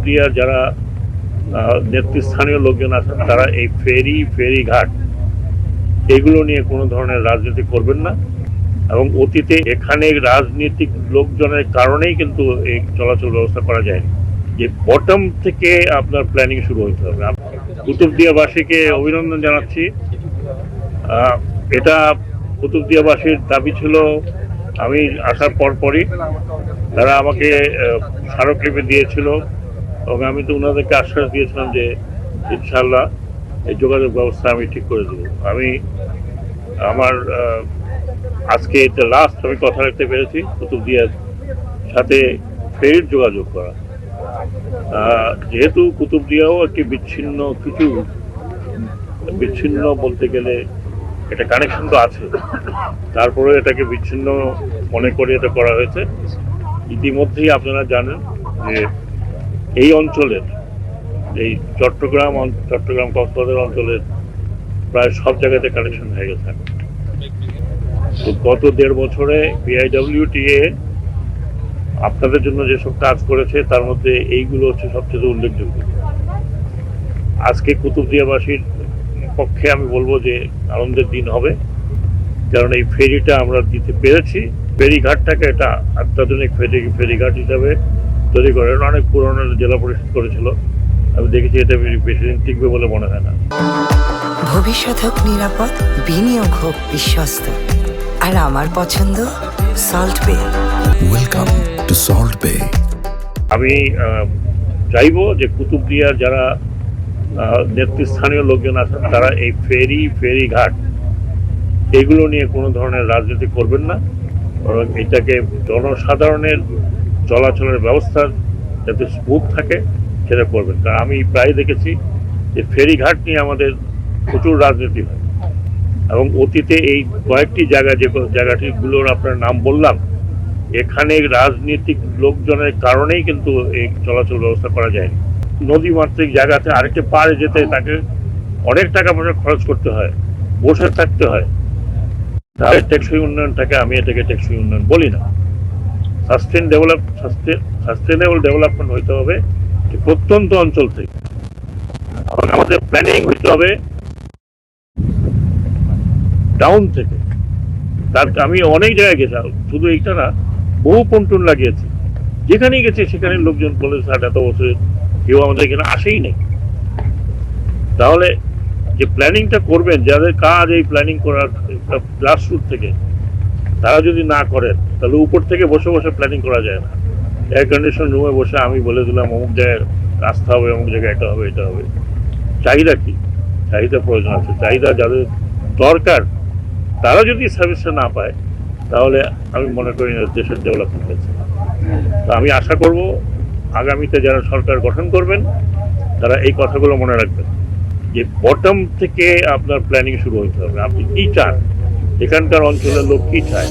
কুতুবদিয়ার যারা নেতৃস্থানীয় লোকজন আছেন তারা এই ফেরিঘাট এগুলো নিয়ে কোনো ধরনের রাজনীতি করবেন না। এবং অতীতে এখানে রাজনীতিক লোকজনের কারণেই কিন্তু এই চলাচল ব্যবস্থা করা যায়নি। যে বটম থেকে আপনার প্ল্যানিং শুরু হতে হবে। কুতুবদিয়াবাসীকে অভিনন্দন জানাচ্ছি। এটা কুতুবদিয়াবাসীর দাবি ছিল। আমি আসার পরপরই তারা আমাকে স্মারকলিপি দিয়েছিল এবং আমি তো ওনাদেরকে আশ্বাস দিয়েছিলাম যে ইনশাল্লাহ এই যোগাযোগ ব্যবস্থা আমি ঠিক করে দেবো। আমি আমার আজকে এটা লাস্ট আমি কথা রাখতে পেরেছি কুতুবদিয়ার সাথে ফের যোগাযোগ করা। যেহেতু কুতুবদিয়াও একটি বিচ্ছিন্ন বলতে গেলে একটা কানেকশন তো আছে, তারপরে এটাকে বিচ্ছিন্ন মনে করে এটা করা হয়েছে। ইতিমধ্যেই আপনারা জানেন যে এই অঞ্চলের এই চট্টগ্রাম কক্সবাজার অঞ্চলের প্রায় সব জায়গাতে কানেকশন হয়ে গেছে। তো গত 1.5 বছরে বিআইডব্লিউটিএ আপনাদের জন্য যেসব কাজ করেছে তার মধ্যে এইগুলো হচ্ছে সবচেয়ে উল্লেখযোগ্য। আজকে কুতুবদিয়াবাসীর পক্ষে আমি বলবো যে আনন্দের দিন হবে, কারণ এই ফেরিটা আমরা দিতে পেরেছি। ফেরিঘাটটাকে এটা অত্যাধুনিক ফেরিঘাট হিসাবে তৈরি করেন অনেক পুরনো জেলা পরিষদ করেছিল। আমি দেখেছি এটা বেশি দিন টিকবে বলে মনে হয় না। ভবিষ্যৎ হোক নিরাপদ, বিনিয়োগ হোক বিশ্বস্ত, আর আমার পছন্দ সল্ট বে। ওয়েলকাম টু সল্ট বে। আমি চাইবো যে কুতুবদিয়ার যারা নেতৃস্থানীয় লোকজন আছেন তারা এই ফেরিঘাট এগুলো নিয়ে কোনো ধরনের রাজনীতি করবেন না, বরং এটাকে জনসাধারণের চলাচলের ব্যবস্থা যাতে স্মুথ থাকে সেটা করবেন। কারণ আমি প্রায় দেখেছি যে ফেরিঘাট নিয়ে আমাদের প্রচুর রাজনীতি হয় এবং অতীতে এই কয়েকটি জায়গাটিগুলোর আপনার নাম বললাম, এখানে রাজনীতিক লোকজনের কারণেই কিন্তু এই চলাচল ব্যবস্থা করা যায়নি। নদীমাতৃক জায়গাতে আরেকটা পাড়ে যেতে তাকে অনেক টাকা পয়সা খরচ করতে হয়, বসে থাকতে হয়। তাহলে টেকসই উন্নয়নটাকে আমি এটাকে টেকসই উন্নয়ন বলি না। সাস্টেনেবল ডেভেলপমেন্ট হইতে হবে প্রত্যন্ত অঞ্চল থেকে, এবং আমাদের প্ল্যানিং হইতে হবে ডাউন থেকে। তার আমি অনেক জায়গায় গেছিলাম, শুধু এইটা না, বহু পন্টুন লাগিয়েছি। যেখানেই গেছি সেখানে লোকজন বলেছে এত বছর কেউ আমাদের এখানে আসেই নেই। তাহলে যে প্ল্যানিংটা করবেন, যাদের কাজ এই প্ল্যানিং করার গ্রাসরুট থেকে, তারা যদি না করেন তাহলে উপর থেকে বসে বসে প্ল্যানিং করা যায় না। এয়ার কন্ডিশন রুমে বসে আমি বলে দিলাম অমুক জায়গায় রাস্তা হবে, অমুক জায়গায় এটা হবে, এটা হবে। চাহিদা কি? চাহিদা প্রয়োজন আছে। চাহিদা যাদের দরকার তারা যদি সার্ভিসটা না পায় তাহলে আমি মনে করি না দেশের ডেভেলপমেন্ট হয়েছে। তো আমি আশা করব আগামীতে যারা সরকার গঠন করবেন তারা এই কথাগুলো মনে রাখবেন যে বটম থেকে আপনার প্ল্যানিং শুরু হতে হবে। আপনি কি চান, এখানকার অঞ্চলের লোক কি চায়।